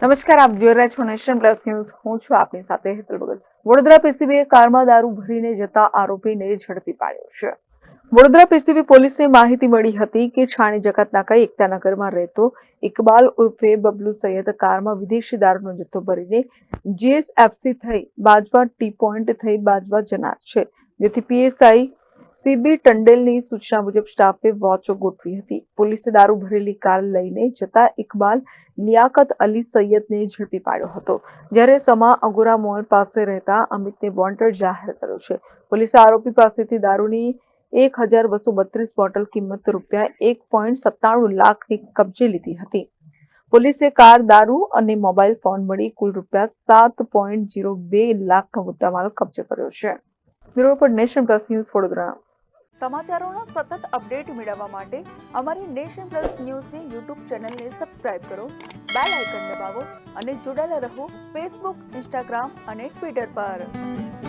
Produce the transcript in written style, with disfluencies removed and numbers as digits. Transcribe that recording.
નમસ્કાર, આપ જોઈ રહ્યા છો નેશન પ્લસ ન્યૂઝ. હું છું આપની સાથે હેતલ ભગત. વડોદરા પીસીબીએ કારમાં દારૂ ભરીને જતા આરોપીને ઝડપી પાડ્યો છે. વડોદરા પીસીબી પોલીસને માહિતી મળી હતી કે છાણી જકાતનાકા એકતાનગરમાં રહેતો ઇકબાલ ઉર્ફે બબલુ સૈયદ કારમાં વિદેશી દારૂનો જથ્થો ભરીને જીએસએફસી થઈ બાજવા ટી પોઈન્ટ થઈ બાજવા જનાર છે, જેથી પીએસઆઈ સીબી ટંડેલની સૂચના મુજબ સ્ટાફે વોચો ગોઠવી હતી. પોલીસે દારૂ ભરેલી કાર લઈને જતા ઇકબાલ લિયાકત અલી સૈયદને ઝડપી પાડ્યો હતો, જ્યારે સમા અગોરા મોલ પાસે રહેતા અમિતને વોન્ટેડ જાહેર કર્યો છે. પોલીસે આરોપી પાસેથી દારૂની 1232 બોટલ કિંમત ₹1.97 લાખની કબજે લીધી હતી. પોલીસે કાર, દારૂ અને મોબાઈલ ફોન મળી કુલ ₹7.02 લાખનો મુદ્દામાલ કબજે કર્યો છે. Bureau report, Nation plus news, Vadodara. સમાચારોનો સતત અપડેટ મેળવવા માટે અમારી નેશન પ્લસ ન્યૂઝની યુટ્યુબ ચેનલને સબસ્ક્રાઇબ કરો, બેલ આઇકન દબાવો અને જોડાયેલા રહો ફેસબુક, ઇન્સ્ટાગ્રામ અને ટ્વિટર પર.